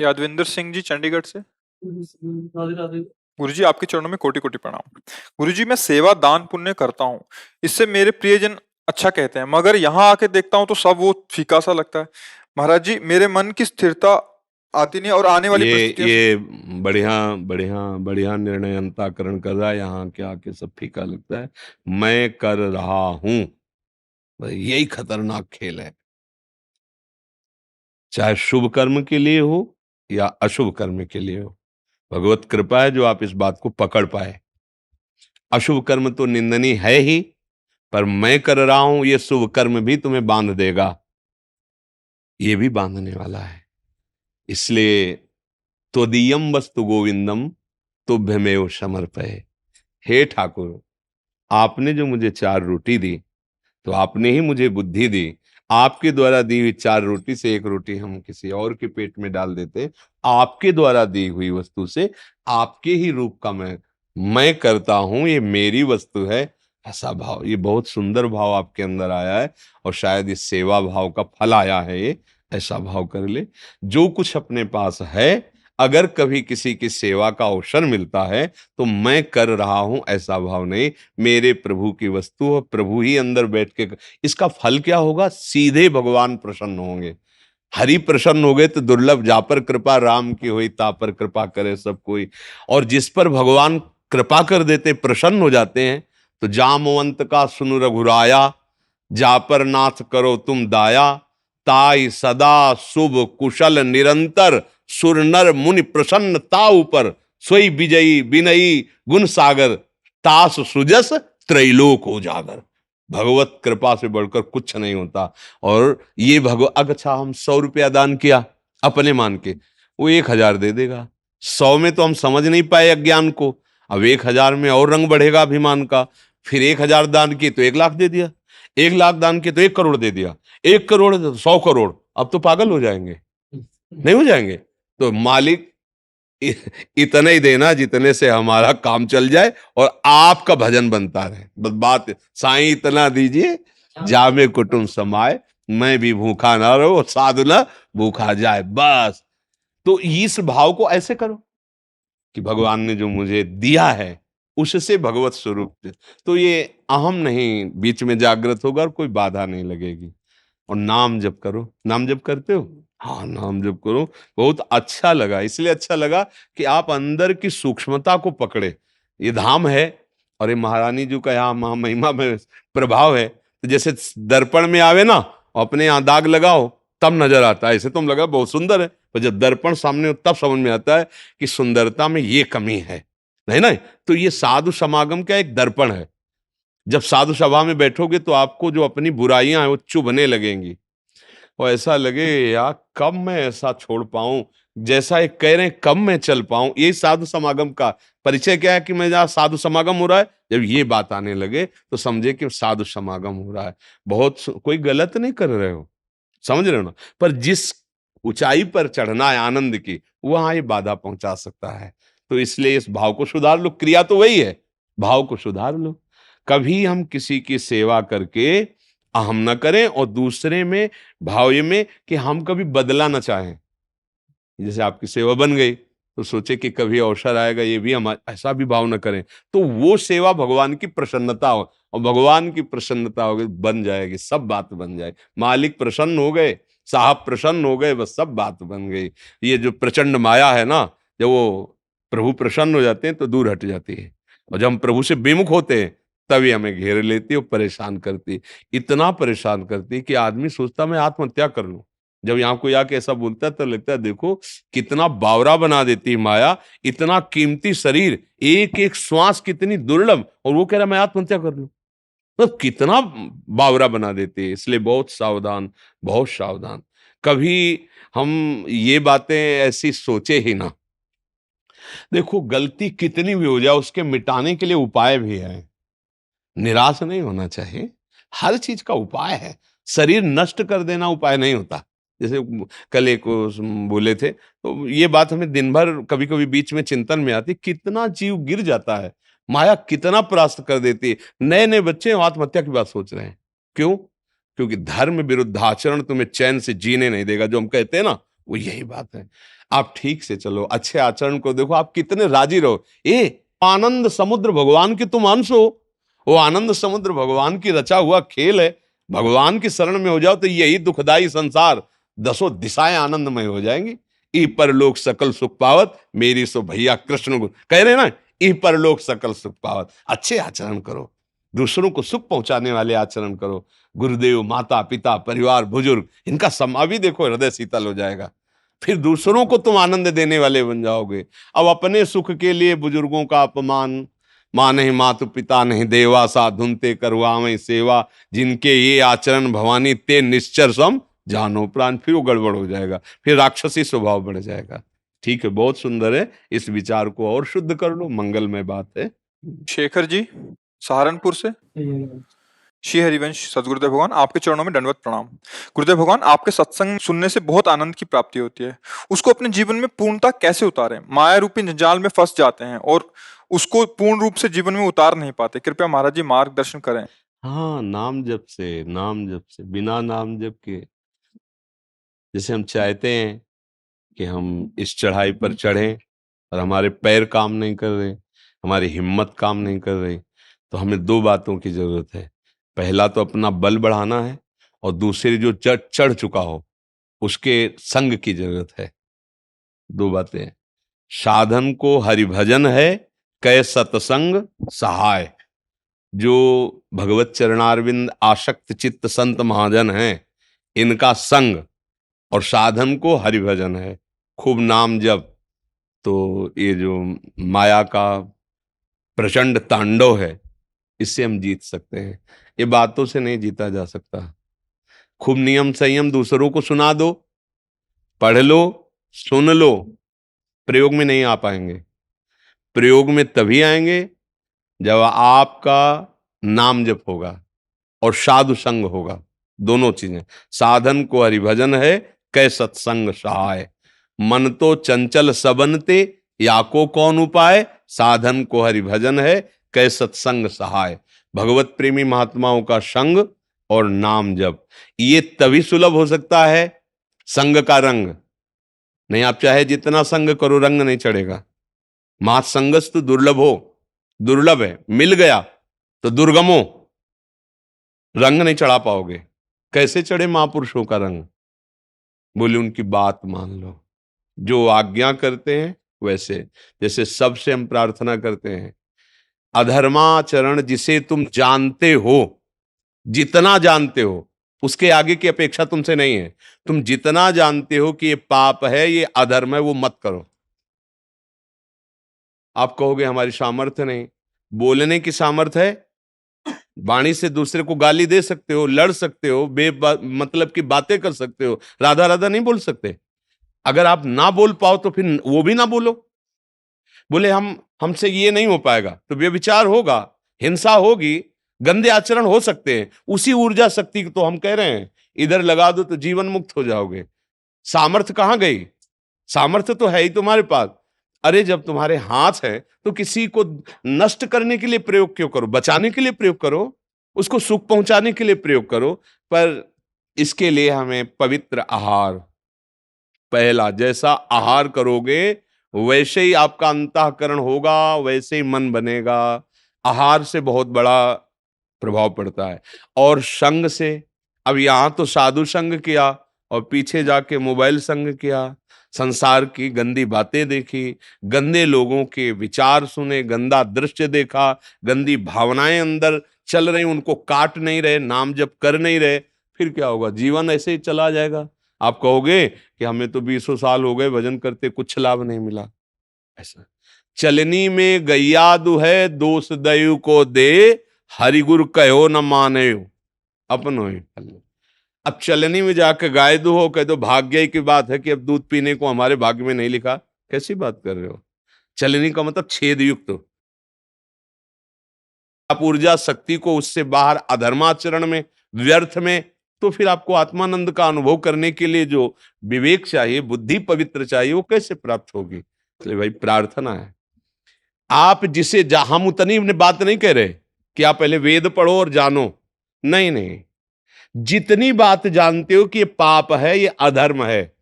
यादविंदर सिंह जी चंडीगढ़ से। राधे राधे। गुरुजी आपके चरणों में कोटि कोटि प्रणाम। गुरुजी मैं सेवा दान पुण्य करता हूँ, इससे मेरे प्रियजन अच्छा कहते हैं, मगर यहाँ आके देखता हूँ तो सब वो फीका सा लगता है। महाराज जी मेरे मन की स्थिरता आती नहीं और आने वाली ये परिस्थितियां ये बढ़िया बढ़िया बढ़िया निर्णय अंतःकरण कर रहा है। यहाँ के आके सब फीका लगता है। मैं कर रहा हूं, यही खतरनाक खेल है। चाहे शुभ कर्म के लिए हो या अशुभ कर्म के लिए हो, भगवत कृपा है जो आप इस बात को पकड़ पाए। अशुभ कर्म तो निंदनीय है ही, पर मैं कर रहा हूं ये शुभ कर्म भी तुम्हें बांध देगा, ये भी बांधने वाला है। इसलिए त्वदीयम वस्तु गोविंदम तुभ्यमेव समर्पये। हे ठाकुर, आपने जो मुझे 4 रोटी दी, तो आपने ही मुझे बुद्धि दी। आपके द्वारा दी हुई 4 रोटी से 1 रोटी हम किसी और के पेट में डाल देते। आपके द्वारा दी हुई वस्तु से आपके ही रूप का मैं करता हूं, ये मेरी वस्तु है, ऐसा भाव। ये बहुत सुंदर भाव आपके अंदर आया है, और शायद इस सेवा भाव का फल आया है। ये ऐसा भाव कर ले, जो कुछ अपने पास है, अगर कभी किसी की सेवा का अवसर मिलता है तो मैं कर रहा हूं ऐसा भाव नहीं, मेरे प्रभु की वस्तु है, प्रभु ही अंदर बैठ के। इसका फल क्या होगा? सीधे भगवान प्रसन्न होंगे। हरि प्रसन्न हो गए तो दुर्लभ, जा पर कृपा राम की हुई ता पर कृपा करे सब कोई। और जिस पर भगवान कृपा कर देते, प्रसन्न हो जाते हैं, तो जामवंत का सुनु रघुराया, जा पर नाथ करो तुम दाया, ताई सदा शुभ कुशल निरंतर, सुर नर मुनि प्रसन्न ताऊ पर, सोई विजयी विनयी गुण सागर, तास सुजस त्रैलोक उजागर। भगवत कृपा से बढ़कर कुछ नहीं होता। और ये अच्छा हम 100 रुपया दान किया अपने मान के, वो 1000 दे देगा। 100 में तो हम समझ नहीं पाए अज्ञान को, अब 1000 में और रंग बढ़ेगा अभिमान का। फिर 1000 दान किए तो 1 लाख दे दिया, 1 लाख दान किए तो 1 करोड़ दे दिया, 1 करोड़ तो 100 करोड़। अब तो पागल हो जाएंगे, नहीं हो जाएंगे? तो मालिक इतना ही देना जितने से हमारा काम चल जाए और आपका भजन बनता रहे। बस बात, साईं इतना दीजिए जामे कुटुंब समाए, मैं भी भूखा ना रहो साधु ना भूखा जाए, बस। तो इस भाव को ऐसे करो कि भगवान ने जो मुझे दिया है उससे भगवत स्वरूप से, तो ये अहम नहीं बीच में जागृत होगा और कोई बाधा नहीं लगेगी। और नाम जप करो। नाम जप करते हो? हाँ, नाम जप करो। बहुत अच्छा लगा, इसलिए अच्छा लगा कि आप अंदर की सूक्ष्मता को पकड़े। ये धाम है और ये महारानी जी का यहाँ महिमा में प्रभाव है। तो जैसे दर्पण में आवे ना, अपने यहाँ दाग लगाओ तब नजर आता है। ऐसे तो हम लगा बहुत सुंदर है, पर जब दर्पण सामने हो तब समझ में आता है कि सुंदरता में ये कमी है। नहीं, तो ये साधु समागम का एक दर्पण है। जब साधु सभा में बैठोगे तो आपको जो अपनी बुराइयां हैं वो चुभने लगेंगी, और ऐसा लगे यार कब मैं ऐसा छोड़ पाऊं, जैसा एक कह रहे हैं कब मैं चल पाऊं। यही साधु समागम का परिचय क्या है कि मैं जहाँ साधु समागम हो रहा है, जब ये बात आने लगे तो समझे कि साधु समागम हो रहा है। कोई गलत नहीं कर रहे हो, समझ रहे हो ना? पर जिस ऊंचाई पर चढ़ना है आनंद की, वहां ये बाधा पहुंचा सकता है। तो इसलिए इस भाव को सुधार लो। क्रिया तो वही है, भाव को सुधार लो। कभी हम किसी की सेवा करके अहम न करें, और दूसरे में भाव ये में कि हम कभी बदला ना चाहें। जैसे आपकी सेवा बन गई तो सोचे कि कभी अवसर आएगा ये भी हम, ऐसा भी भाव न करें। तो वो सेवा भगवान की प्रसन्नता हो, और भगवान की प्रसन्नता हो गई बन जाएगी, सब बात बन जाएगी। मालिक प्रसन्न हो गए, साहब प्रसन्न हो गए, बस सब बात बन गई। ये जो प्रचंड माया है ना, जब वो प्रभु प्रसन्न हो जाते हैं तो दूर हट जाती है, और जब हम प्रभु से विमुख होते हैं तभी हमें घेर लेती है और परेशान करती है। इतना परेशान करती है कि आदमी सोचता मैं आत्महत्या कर लूं। जब यहाँ कोई आके ऐसा बोलता है तो लगता है देखो कितना बावरा बना देती है माया। इतना कीमती शरीर, एक एक श्वास कितनी दुर्लभ, और वो कह रहा मैं आत्महत्या कर लूं, तो कितना बावरा बना देती है। इसलिए बहुत सावधान, बहुत सावधान। कभी हम ये बातें ऐसी सोचे ही ना। देखो गलती कितनी भी हो जाए उसके मिटाने के लिए उपाय भी है। निराश नहीं होना चाहिए, हर चीज का उपाय है। शरीर नष्ट कर देना उपाय नहीं होता। जैसे कल एक बोले थे, तो ये बात हमें दिन भर कभी कभी बीच में चिंतन में आती, कितना जीव गिर जाता है, माया कितना परास्त कर देती है। नए नए बच्चे आत्महत्या की बात सोच रहे हैं, क्यों? क्योंकि धर्म विरुद्ध आचरण तुम्हें चैन से जीने नहीं देगा, जो हम कहते हैं ना, वो यही बात है। आप ठीक से चलो, अच्छे आचरण को देखो, आप कितने राजी रहो। आनंद समुद्र भगवान के तुम अंश हो। वो आनंद समुद्र भगवान की रचा हुआ खेल है। भगवान की शरण में हो जाओ तो यही दुखदाई संसार दसों दिशाएं आनंदमय हो जाएंगी। ई परलोक सकल सुख पावत, मेरी सो भैया कृष्ण गुण कह रहे ना, ई परलोक सकल सुख पावत। अच्छे आचरण करो, दूसरों को सुख पहुंचाने वाले आचरण करो। गुरुदेव, माता पिता, परिवार, बुजुर्ग, इनका समा भी देखो, हृदय शीतल हो जाएगा। फिर दूसरों को तुम आनंद देने वाले बन जाओगे। अब अपने सुख के लिए बुजुर्गों का अपमान, माँ नहीं मातु पिता नहीं देवा, साधुनते करवावें सेवा, जिनके ये आचरण भवानी ते निश्चर सम जानो प्राण। फिर वो गड़बड़ हो जाएगा, फिर राक्षसी स्वभाव बढ़ जाएगा। ठीक है, बहुत सुंदर है, इस विचार को और शुद्ध कर लो, मंगलमय बात है। शेखर जी सहारनपुर से। श्री हरिवंश सदगुरुदेव भगवान, आपके चरणों में दंडवत प्रणाम। गुरुदेव भगवान, आपके सत्संग सुनने से बहुत आनंद की प्राप्ति होती है। उसको अपने जीवन में पूर्णता कैसे उतारें? माया रूपी जंजाल में फंस जाते हैं और उसको पूर्ण रूप से जीवन में उतार नहीं पाते। कृपया महाराज जी मार्गदर्शन करें। हाँ, नाम जप से, नाम जप से, बिना नाम जप के, जैसे हम चाहते हैं कि हम इस चढ़ाई पर चढ़ें और हमारे पैर काम नहीं कर रहे, हमारी हिम्मत काम नहीं कर रही, तो हमें दो बातों की जरूरत है। पहला तो अपना बल बढ़ाना है, और दूसरी जो चढ़ चुका हो उसके संग की जरूरत है। दो बातें हैं। साधन को हरिभजन है, कै सतसंग सहाय। जो भगवत चरणारविंद आसक्त चित्त संत महाजन हैं, इनका संग, और साधन को हरिभजन है, खूब नाम जप। तो ये जो माया का प्रचंड तांडव है, इससे हम जीत सकते हैं। ये बातों से नहीं जीता जा सकता। खूब नियम संयम दूसरों को सुना दो, पढ़ लो, सुन लो, प्रयोग में नहीं आ पाएंगे। प्रयोग में तभी आएंगे जब आपका नाम जप होगा और साधु संग होगा। दोनों चीजें। साधन को हरिभजन है, कै सत्संग सहाय। मन तो चंचल सबनते, या को कौन उपाय। साधन को हरिभजन है, कै सत्संग सहाय। भगवत प्रेमी महात्माओं का संग और नाम जप, ये तभी सुलभ हो सकता है। संग का रंग नहीं, आप चाहे जितना संग करो, रंग नहीं चढ़ेगा। महासंगस्तु दुर्लभो, दुर्लभ है, मिल गया तो दुर्गमो, रंग नहीं चढ़ा पाओगे। कैसे चढ़े महापुरुषों का रंग? बोले उनकी बात मान लो, जो आज्ञा करते हैं वैसे। जैसे सबसे हम प्रार्थना करते हैं, अधर्माचरण जिसे तुम जानते हो, जितना जानते हो, उसके आगे की अपेक्षा तुमसे नहीं है। तुम जितना जानते हो कि ये पाप है, ये अधर्म है, वो मत करो। आप कहोगे हमारी सामर्थ्य नहीं। बोलने की सामर्थ्य है, वाणी से दूसरे को गाली दे सकते हो, लड़ सकते हो, मतलब की बातें कर सकते हो, राधा राधा नहीं बोल सकते। अगर आप ना बोल पाओ तो फिर वो भी ना बोलो। बोले हमसे ये नहीं हो पाएगा, तो व्यभिचार होगा, हिंसा होगी, गंदे आचरण हो सकते हैं। उसी ऊर्जा शक्ति को तो हम कह रहे हैं इधर लगा दो तो जीवन मुक्त हो जाओगे। सामर्थ्य कहां गई? सामर्थ्य तो है ही तुम्हारे पास। अरे जब तुम्हारे हाथ है तो किसी को नष्ट करने के लिए प्रयोग क्यों करो? बचाने के लिए प्रयोग करो, उसको सुख पहुंचाने के लिए प्रयोग करो। पर इसके लिए हमें पवित्र आहार, पहला जैसा आहार करोगे वैसे ही आपका अंतःकरण होगा, वैसे ही मन बनेगा। आहार से बहुत बड़ा प्रभाव पड़ता है। और संग से, अब यहां तो साधु संग किया और पीछे जाके मोबाइल संग किया, संसार की गंदी बातें देखी, गंदे लोगों के विचार सुने, गंदा दृश्य देखा, गंदी भावनाएं अंदर चल रही, उनको काट नहीं रहे, नाम जप कर नहीं रहे, फिर क्या होगा? जीवन ऐसे ही चला जाएगा। आप कहोगे कि हमें तो 20 साल हो गए भजन करते, कुछ लाभ नहीं मिला। ऐसा चलनी में गैया दुहै, दोष दयु को दे, हरि गुरु कहो न माने, अपनो ही फल। अब चलनी में जाकर गाय दूहो, कह दो भाग्य की बात है कि अब दूध पीने को हमारे भाग्य में नहीं लिखा। कैसी बात कर रहे हो? चलनी का मतलब छेद युक्त। आप ऊर्जा शक्ति को उससे बाहर अधर्माचरण में, व्यर्थ में, तो फिर आपको आत्मानंद का अनुभव करने के लिए जो विवेक चाहिए, बुद्धि पवित्र चाहिए, वो कैसे प्राप्त होगी? इसलिए भाई प्रार्थना है। आप जिसे हम उतनी बात नहीं कह रहे कि आप पहले वेद पढ़ो और जानो, नहीं नहीं, जितनी बात जानते हो कि ये पाप है, ये अधर्म है,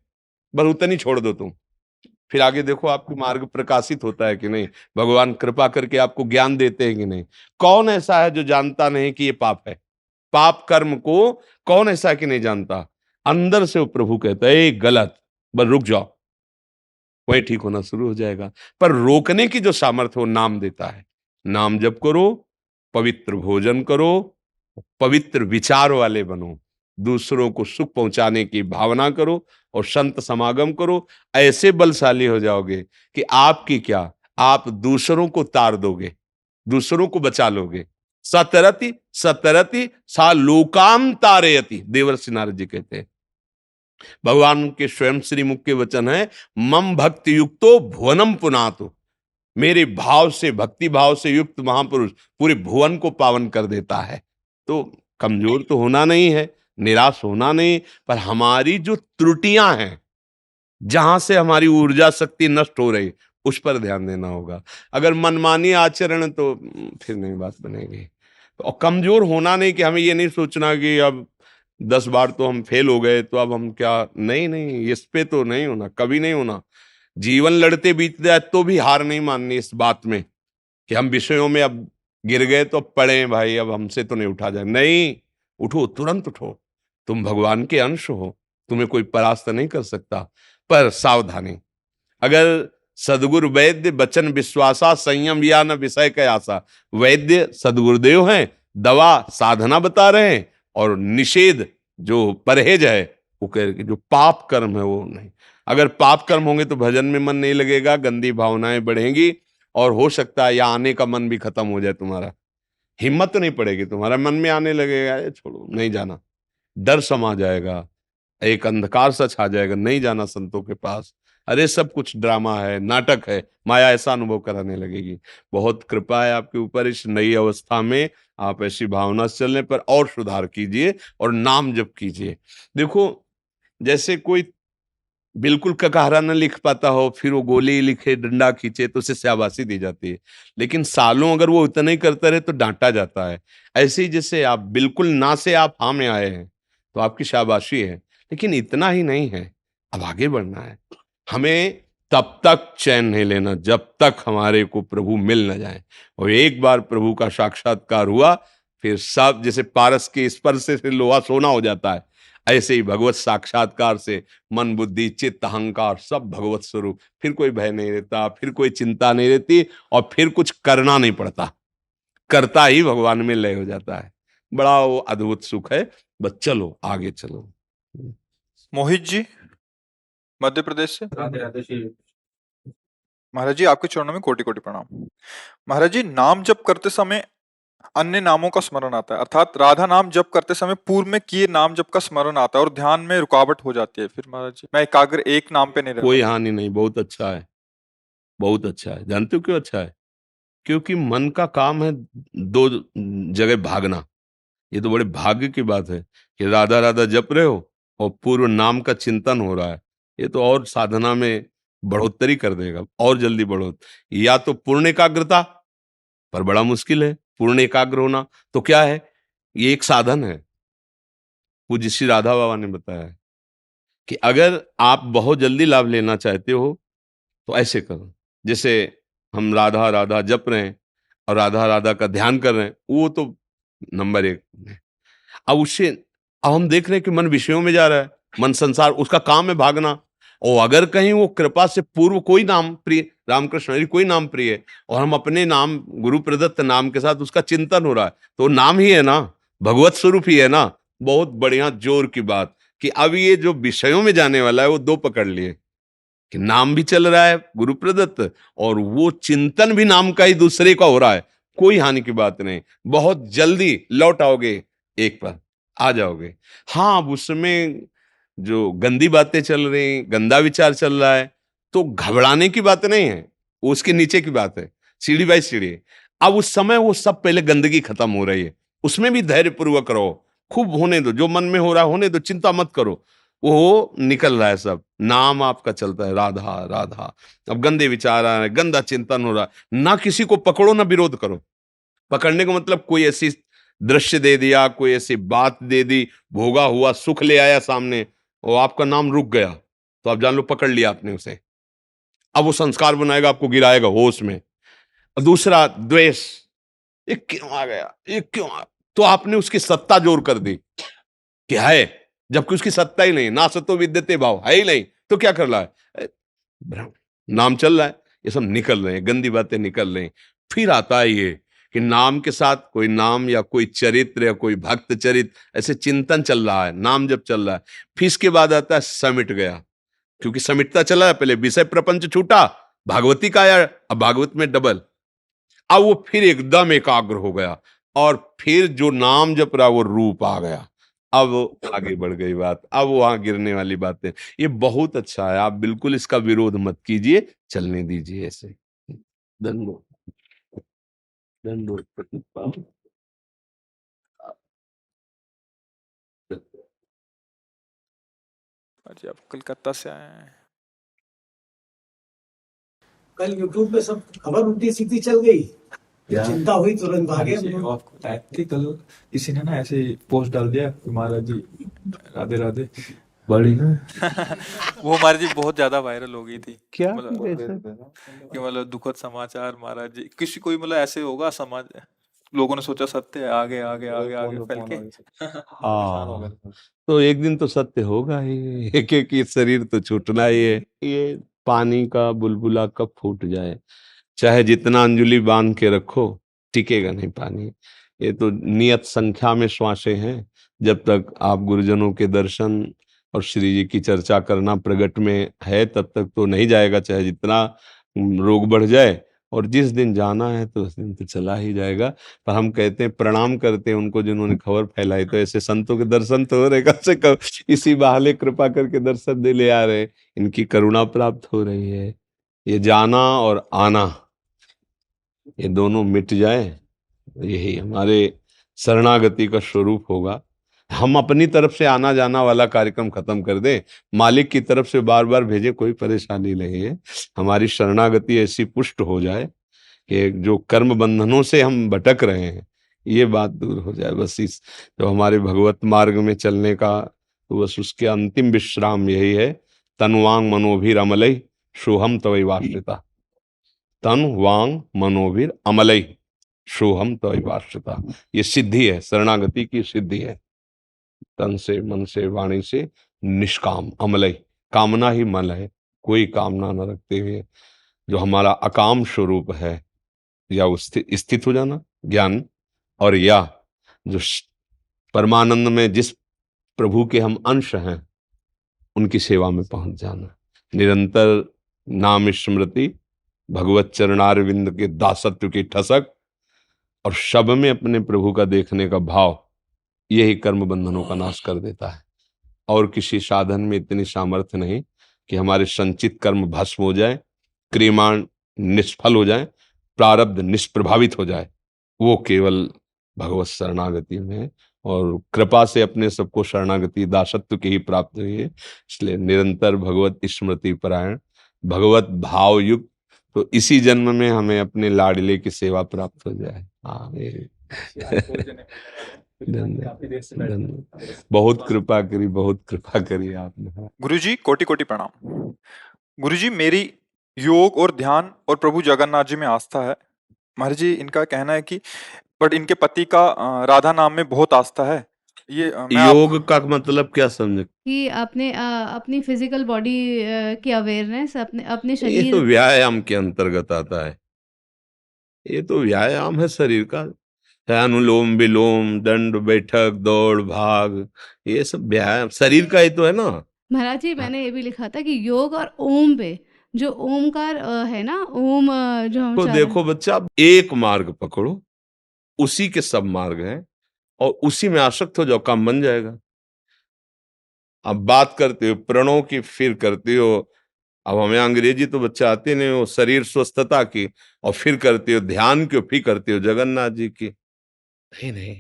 बस उतनी छोड़ दो तुम। फिर आगे देखो आपकी मार्ग प्रकाशित होता है कि नहीं, भगवान कृपा करके आपको ज्ञान देते हैं कि नहीं। कौन ऐसा है जो जानता नहीं कि ये पाप है? पाप कर्म को कौन ऐसा है कि नहीं जानता? अंदर से वो प्रभु कहता है "ए, गलत, बस रुक जाओ", वही ठीक होना शुरू हो जाएगा। पर रोकने की जो सामर्थ्य वो नाम देता है। नाम जप करो, पवित्र भोजन करो, पवित्र विचार वाले बनो, दूसरों को सुख पहुंचाने की भावना करो और संत समागम करो। ऐसे बलशाली हो जाओगे कि आपकी क्या, आप दूसरों को तार दोगे, दूसरों को बचा लोगे। सतरति सतरति सा लोकाम तारयति, देवर्षि नारद जी कहते हैं। भगवान के स्वयं श्री मुख के वचन है, मम भक्ति युक्तो भुवनम पुनातु। मेरे भाव से, भक्ति भाव से युक्त महापुरुष पूरे भुवन को पावन कर देता है। तो कमजोर तो होना नहीं है, निराश होना नहीं, पर हमारी जो त्रुटियां हैं, जहां से हमारी ऊर्जा शक्ति नष्ट हो रही, उस पर ध्यान देना होगा। अगर मनमानी आचरण तो फिर नहीं बात बनेगी। और कमजोर होना नहीं कि हमें ये नहीं सोचना कि अब 10 बार तो हम फेल हो गए तो अब हम क्या, नहीं नहीं, इस पे तो नहीं होना, कभी नहीं होना। जीवन लड़ते बीत जाए तो भी हार नहीं माननी इस बात में कि हम विषयों में अब गिर गए तो पड़े भाई, अब हमसे तो नहीं उठा जाए। नहीं, उठो, तुरंत उठो। तुम भगवान के अंश हो, तुम्हें कोई परास्त नहीं कर सकता। पर सावधानी, अगर सदगुरु वैद्य बचन विश्वासा, संयम या न विषय का आशा। वैद्य सदगुरुदेव हैं, दवा साधना बता रहे हैं, और निषेध जो परहेज है वो कह रहे कि जो पाप कर्म है वो नहीं। अगर पाप कर्म होंगे तो भजन में मन नहीं लगेगा, गंदी भावनाएं बढ़ेंगी, और हो सकता है यहाँ आने का मन भी खत्म हो जाए तुम्हारा। हिम्मत तो नहीं पड़ेगी, तुम्हारा मन में आने लगेगा "अरे छोड़ो, नहीं जाना", डर समा जाएगा, एक अंधकार सा छा जाएगा, नहीं जाना संतों के पास, अरे सब कुछ ड्रामा है, नाटक है, माया, ऐसा अनुभव कराने लगेगी। बहुत कृपा है आपके ऊपर इस नई अवस्था में, आप ऐसी भावना से चलने पर और सुधार कीजिए और नाम जप कीजिए। देखो, जैसे कोई बिल्कुल ककहरा न लिख पाता हो, फिर वो गोली लिखे, डंडा खींचे तो उसे शाबाशी दी जाती है। लेकिन सालों अगर वो उतना ही करता रहे तो डांटा जाता है। ऐसे ही जैसे आप बिल्कुल ना से आप हाँ में आए हैं तो आपकी शाबाशी है, लेकिन इतना ही नहीं है, अब आगे बढ़ना है। हमें तब तक चैन नहीं लेना जब तक हमारे को प्रभु मिल न जाए, और एक बार प्रभु का साक्षात्कार हुआ फिर सब, जैसे पारस के स्पर्श से लोहा सोना हो जाता है, ऐसे ही भगवत साक्षात्कार से मन बुद्धि चित्त अहंकार सब भगवत स्वरूप, फिर कोई भय नहीं रहता, फिर कोई चिंता नहीं रहती, और फिर कुछ करना नहीं पड़ता, करता ही भगवान में लय हो जाता है। बड़ा वो अद्भुत सुख है। बस चलो आगे चलो। मोहित जी, मध्य प्रदेश से। राधे राधे श्री। महाराज जी, आपके चरणों में कोटि कोटि प्रणाम। महाराज जी, नाम जप करते समय अन्य नामों का स्मरण आता है, अर्थात राधा नाम जप करते समय पूर्व में किए नाम जप का स्मरण आता है और ध्यान में रुकावट हो जाती है। फिर महाराज जी, मैं एकाग्र एक नाम पे नहीं रह कोई पाता। हानि नहीं, बहुत अच्छा है, बहुत अच्छा है। जानते हो क्यों अच्छा है? क्योंकि मन का काम है दो जगह भागना। ये तो बड़े भाग्य की बात है कि राधा राधा जप रहे हो और पूर्व नाम का चिंतन हो रहा है। ये तो और साधना में बढ़ोतरी कर देगा, और जल्दी बढ़ो। या तो पूर्ण एकाग्रता, पर बड़ा मुश्किल है पूर्ण एकाग्र होना। तो क्या है, ये एक साधन है। पूज्य श्री राधा बाबा ने बताया है कि अगर आप बहुत जल्दी लाभ लेना चाहते हो तो ऐसे करो, जैसे हम राधा राधा जप रहे हैं और राधा राधा का ध्यान कर रहे हैं, वो तो नंबर 1 है। अब उससे, अब हम देख रहे हैं कि मन विषयों में जा रहा है, मन संसार, उसका काम है भागना। और अगर कहीं वो कृपा से पूर्व कोई नाम प्रिय, रामकृष्ण हरि कोई नाम प्रिय है, और हम अपने नाम गुरु प्रदत्त नाम के साथ उसका चिंतन हो रहा है, तो नाम ही है ना, भगवत स्वरूप ही है ना। बहुत बढ़िया जोर की बात कि अब ये जो विषयों में जाने वाला है वो 2 पकड़ लिए कि नाम भी चल रहा है गुरु प्रदत्त, और वो चिंतन भी नाम का ही दूसरे का हो रहा है। कोई हानि की बात नहीं, बहुत जल्दी लौट आओगे, एक पर आ जाओगे। हाँ, अब उसमें जो गंदी बातें चल रही, गंदा विचार चल रहा है, तो घबराने की बात नहीं है, वो उसके नीचे की बात है, सीढ़ी बाई सीढ़ी। अब उस समय वो सब पहले गंदगी खत्म हो रही है, उसमें भी धैर्य पूर्वक रहो, खूब होने दो, जो मन में हो रहा है होने दो, चिंता मत करो, वो निकल रहा है सब, नाम आपका चलता है राधा राधा। अब गंदे विचार आ रहे हैं, गंदा चिंतन हो रहा है, ना किसी को पकड़ो ना विरोध करो। पकड़ने का मतलब कोई ऐसी दृश्य दे दिया, कोई ऐसी बात दे दी, भोगा हुआ सुख ले आया सामने और आपका नाम रुक गया, तो आप जान लो पकड़ लिया आपने उसे। अब वो संस्कार बनाएगा, आपको गिराएगा होश में। और दूसरा द्वेष, ये क्यों आ गया, ये क्यों आ, तो आपने उसकी सत्ता जोर कर दी कि है, जबकि उसकी सत्ता ही नहीं, ना सत्तो विद्यते भाव है ही नहीं, तो क्या कर रहा है? नाम चल रहा है, ये सब निकल रहे हैं, गंदी बातें निकल रही हैं। फिर आता है ये कि नाम के साथ कोई नाम या कोई चरित्र या कोई भक्त चरित्र, ऐसे चिंतन चल रहा है, नाम जब चल रहा है। फिर इसके बाद आता है समिट गया, क्योंकि समिटता चला है, पहले विषय प्रपंच छूटा, भागवती का आया, अब भागवत में डबल, अब वो फिर एकदम एकाग्र हो गया, और फिर जो नाम जप रहा वो रूप आ गया। अब आगे बढ़ गई बात, अब वहां गिरने वाली बातें। ये बहुत अच्छा है, आप बिल्कुल इसका विरोध मत कीजिए, चलने दीजिए ऐसे। दंडो दंडो प्रतिपाल। जी आप कलकत्ता से आए हैं। कल यूट्यूब पे सब खबर उल्टी सीधी चल गई, चिंता हुई, तुरंत भागे हम लोग। आपको बताया थी कल किसी ने ना ऐसे पोस्ट डाल दिया कि महाराज जी राधे राधे, बड़ी ना वो महाराज जी बहुत ज्यादा वायरल हो गई थी। क्या मतलब कि मतलब दुखद समाचार महाराज जी, किसी कोई मतलब ऐसे होगा समाज, लोगों ने सोचा सत्य है, आगे आगे आगे आगे फैल के हाँ, तो एक दिन तो सत्य होगा ही, एक एक ये शरीर तो छूटना ही है। ये पानी का बुलबुला कब फूट जाए, चाहे जितना अंजुली बांध के रखो, टिकेगा नहीं पानी। ये तो नियत संख्या में श्वासें हैं, जब तक आप गुरुजनों के दर्शन और श्री जी की चर्चा करना प्रगट में है, तब तक तो नहीं जाएगा, चाहे जितना रोग बढ़ जाए। और जिस दिन जाना है तो उस दिन तो चला ही जाएगा। पर हम कहते हैं, प्रणाम करते हैं उनको जिन्होंने खबर फैलाई, तो ऐसे संतों के दर्शन तो हो रहे, कम से कम इसी बहाने कृपा करके दर्शन दे ले आ रहे, इनकी करुणा प्राप्त हो रही है। ये जाना और आना, ये दोनों मिट जाए, यही हमारे शरणागति का स्वरूप होगा। हम अपनी तरफ से आना जाना वाला कार्यक्रम खत्म कर दें, मालिक की तरफ से बार बार भेजे, कोई परेशानी नहीं है। हमारी शरणागति ऐसी पुष्ट हो जाए कि जो कर्म बंधनों से हम भटक रहे हैं, ये बात दूर हो जाए। बस इस जो हमारे भगवत मार्ग में चलने का, तो बस उसके अंतिम विश्राम यही है। तन वांग मनोभिर अमलई सोहम तवैवाश्रिता, तन वांग मनोभिर अमलई सोहम तवैवाश्रिता। ये सिद्धि है, शरणागति की सिद्धि है। तन से, मन से, वाणी से निष्काम, अमलई, कामना ही मल है, कोई कामना न रखते हुए जो हमारा अकाम स्वरूप है, या उस स्थित हो जाना ज्ञान, और या जो परमानंद में जिस प्रभु के हम अंश हैं, उनकी सेवा में पहुंच जाना। निरंतर नाम स्मृति, भगवत चरणारविंद के दासत्व की ठसक, और शब में अपने प्रभु का देखने का भाव, यही कर्म बंधनों का नाश कर देता है। और किसी साधन में इतनी सामर्थ्य नहीं कि हमारे संचित कर्म भस्म हो जाए, क्रियमाण निष्फल हो जाए, प्रारब्ध निष्प्रभावित हो जाए। वो केवल भगवत शरणागति में है, और कृपा से अपने सबको शरणागति दासत्व की ही प्राप्त हुई है। इसलिए निरंतर भगवत स्मृति परायण, भगवत भाव युक्त, तो इसी जन्म में हमें अपने लाडले की सेवा प्राप्त हो जाए। हाँ, बहुत कृपा करी, बहुत कृपा करी आपने। गुरुजी कोटि कोटि प्रणाम। गुरुजी मेरी योग और ध्यान और प्रभु जगन्नाथ जी में आस्था है। महाराज जी इनका कहना है कि बट इनके पति का राधा नाम में बहुत आस्था है। ये योग का मतलब क्या समझे? कि अपनी फिजिकल बॉडी की अवेयरनेस, अपने ये शरीर, तो व्यायाम के अंतर्गत आता है, ये तो व्यायाम है शरीर का। अनुलोम विलोम, दंड बैठक, दौड़ भाग, ये सब व्यायाम शरीर का ही तो है ना। महाराज जी मैंने ये भी लिखा था कि योग और ओम पे, जो ओमकार है ना, ओम जो हम तो चार, देखो बच्चा, एक मार्ग पकड़ो, उसी के सब मार्ग हैं, और उसी में आसक्त हो जाओ, काम बन जाएगा। अब बात करते हो प्रणों की, फिर करते हो, अब हमें अंग्रेजी तो बच्चा आते नहीं, हो शरीर स्वस्थता की, और फिर करते हो ध्यान की, फिर करते हो जगन्नाथ जी की। नहीं नहीं,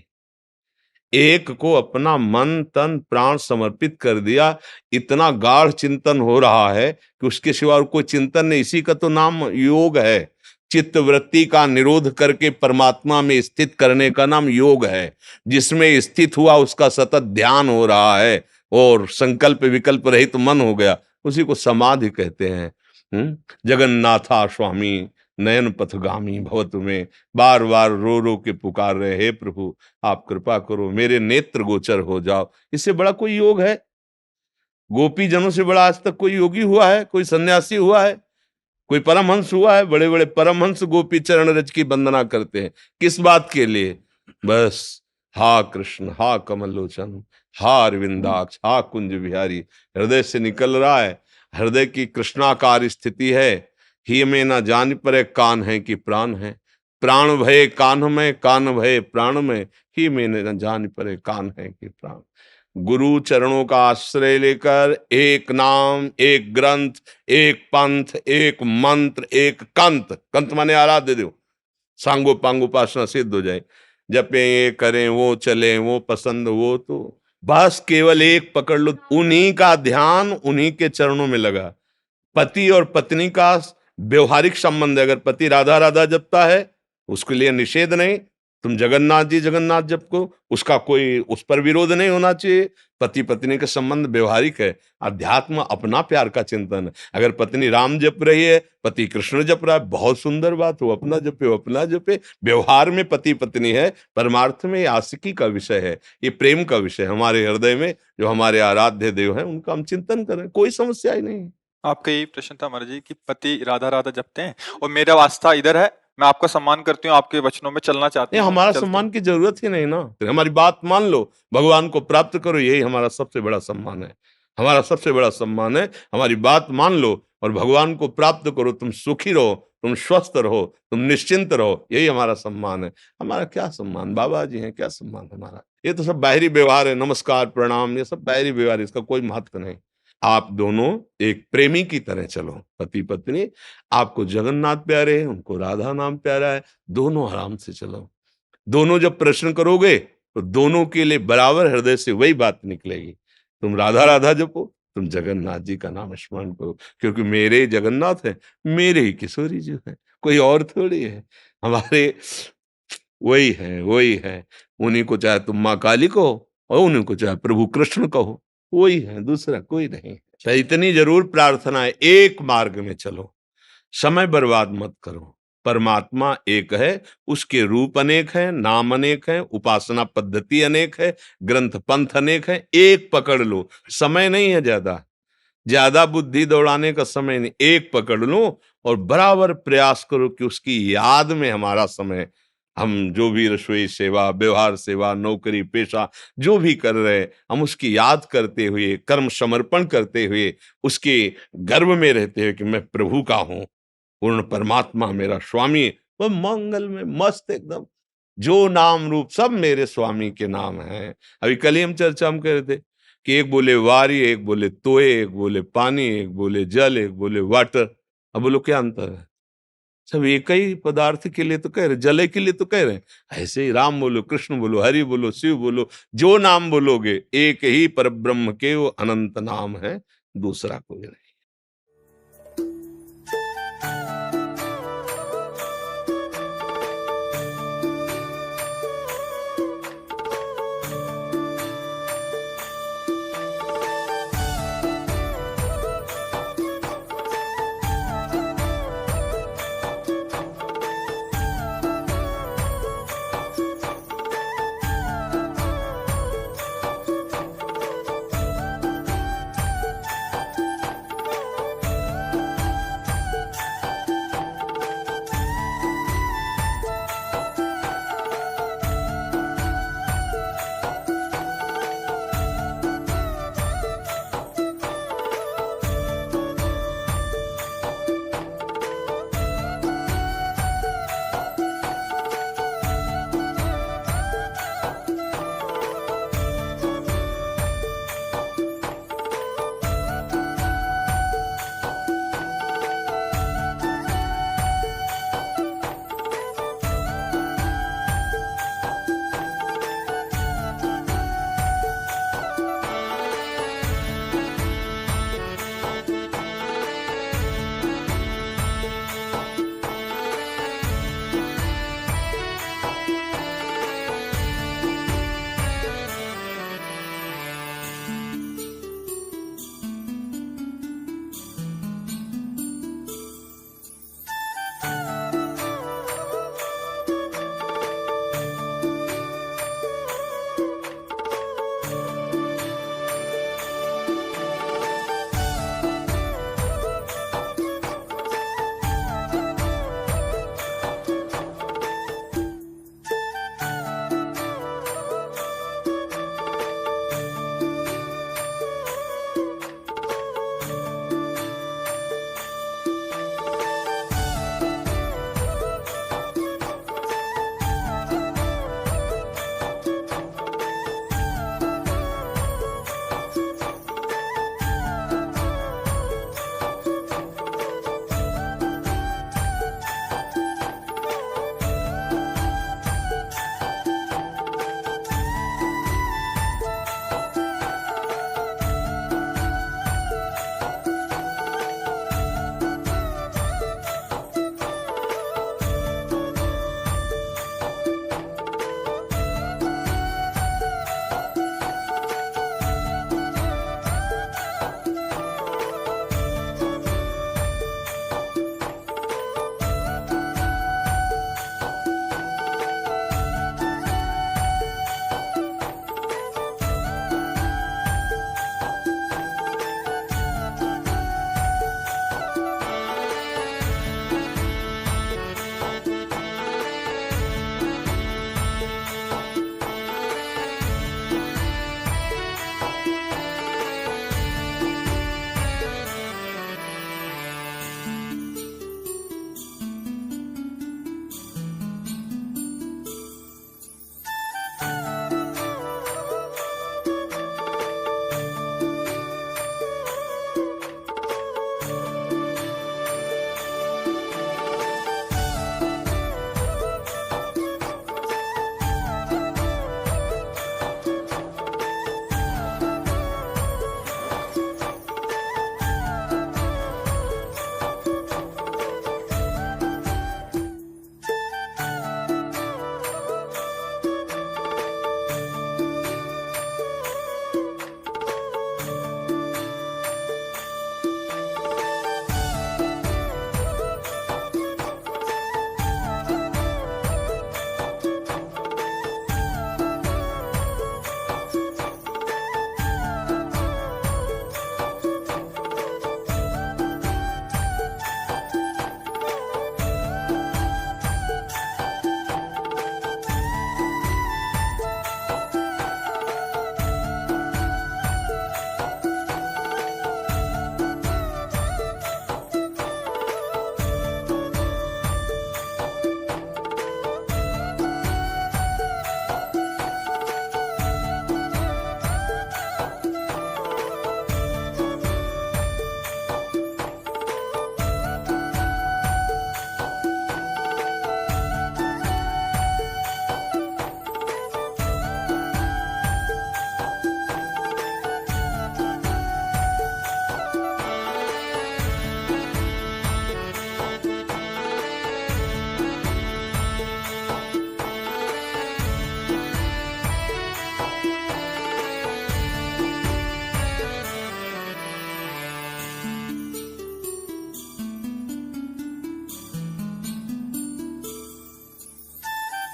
एक को अपना मन तन प्राण समर्पित कर दिया, इतना गाढ़ चिंतन हो रहा है कि उसके सिवा और कोई चिंतन नहीं। इसी का तो नाम योग है। चित्त वृत्ति का निरोध करके परमात्मा में स्थित करने का नाम योग है। जिसमें स्थित हुआ उसका सतत ध्यान हो रहा है, और संकल्प विकल्प रहित मन हो गया, उसी को समाधि कहते हैं। जगन्नाथा स्वामी नयन पथगामी भवतु में, बार बार रो रो के पुकार रहे, हे प्रभु आप कृपा करो, मेरे नेत्र गोचर हो जाओ। इससे बड़ा कोई योग है? गोपी जनों से बड़ा आज तक कोई योगी हुआ है? कोई सन्यासी हुआ है? कोई परमहंस हुआ है? बड़े बड़े परमहंस गोपी चरण रज की वंदना करते हैं, किस बात के लिए? बस हा कृष्ण, हा कमल लोचन, हा अरविंदाक्ष, हा कुंज बिहारी, हृदय से निकल रहा है। हृदय की कृष्णाकार स्थिति है। ही में न जान परे कान है कि प्राण है, प्राण भये कान में, कान भये प्राण में, ही में न जान परे कान है कि प्राण। गुरु चरणों का आश्रय लेकर एक नाम, एक ग्रंथ, एक पंथ, एक मंत्र, एक कंत, कंत माने आराध्य देव, सांगो पांग उपासना सिद्ध हो जाए। जपे ये करें वो चले, वो पसंद वो, तो बस केवल एक पकड़ लो। उन्हीं का ध्यान उन्हीं के चरणों में लगा। पति और पत्नी का व्यवहारिक संबंध, अगर पति राधा राधा जपता है उसके लिए निषेध नहीं, तुम जगन्नाथ जी जगन्नाथ जपो, उसका कोई उस पर विरोध नहीं होना चाहिए। पति पत्नी का संबंध व्यवहारिक है। अध्यात्म अपना प्यार का चिंतन है। अगर पत्नी राम जप रही है, पति कृष्ण जप रहा है, बहुत सुंदर बात, वो अपना जपे, वो अपना जपे। व्यवहार में पति पत्नी है, परमार्थ में आशिकी का विषय है, ये प्रेम का विषय। हमारे हृदय में जो हमारे आराध्य देव हैं उनका हम चिंतन करें, कोई समस्या ही नहीं। आपका यही प्रश्न था महाराज जी कि पति राधा राधा जपते हैं और मेरा वास्ता इधर है, मैं आपका सम्मान करती हूँ, आपके वचनों में चलना चाहती नहीं, हूँ। हमारा चलती सम्मान की जरूरत ही नहीं ना। हमारी बात मान लो, भगवान को प्राप्त करो, यही हमारा सबसे बड़ा सम्मान है। हमारा सबसे बड़ा सम्मान है, हमारी बात मान लो और भगवान को प्राप्त करो। तुम सुखी रहो, तुम स्वस्थ रहो, तुम निश्चिंत रहो, यही हमारा सम्मान है। हमारा क्या सम्मान, बाबा जी हैं, क्या सम्मान हमारा? ये तो सब बाहरी व्यवहार है, नमस्कार प्रणाम, ये सब बाहरी व्यवहार, इसका कोई महत्व नहीं। आप दोनों एक प्रेमी की तरह चलो, पति पत्नी। आपको जगन्नाथ प्यारे हैं, उनको राधा नाम प्यारा है, दोनों आराम से चलो। दोनों जब प्रश्न करोगे तो दोनों के लिए बराबर हृदय से वही बात निकलेगी। तुम राधा राधा जपो, तुम जगन्नाथ जी का नाम स्मरण करो, क्योंकि मेरे जगन्नाथ है, मेरे ही किशोरी जी है, कोई और थोड़ी है। हमारे वही है, वही है। उन्हीं को चाहे तुम माँ काली कहो और उन्हीं को चाहे प्रभु कृष्ण कहो, वही है, दूसरा कोई नहीं। तो इतनी जरूर प्रार्थना है, एक मार्ग में चलो, समय बर्बाद मत करो। परमात्मा एक है, उसके रूप अनेक हैं, नाम अनेक हैं, उपासना पद्धति अनेक है, ग्रंथ पंथ अनेक है। एक पकड़ लो, समय नहीं है ज्यादा, ज्यादा बुद्धि दौड़ाने का समय नहीं। एक पकड़ लो और बराबर प्रयास करो कि उसकी याद में हमारा समय, हम जो भी रसोई सेवा, व्यवहार सेवा, नौकरी पेशा जो भी कर रहे हैं, हम उसकी याद करते हुए, कर्म समर्पण करते हुए, उसके गर्व में रहते हुए कि मैं प्रभु का हूं, पूर्ण परमात्मा मेरा स्वामी, वह मंगल में मस्त एकदम, जो नाम रूप सब मेरे स्वामी के नाम हैं। अभी कल ही हम चर्चा हम कर रहे थे कि एक बोले वारी, एक बोले तोय, एक बोले पानी, एक बोले जल, एक बोले वाटर। अब बोलो क्या अंतर है? सब एक ही पदार्थ के लिए तो कह रहे, जले के लिए तो कह रहे हैं। ऐसे ही राम बोलो, कृष्ण बोलो, हरि बोलो, शिव बोलो, जो नाम बोलोगे, एक ही परब्रह्म के वो अनंत नाम है, दूसरा कोई नहीं।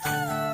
है।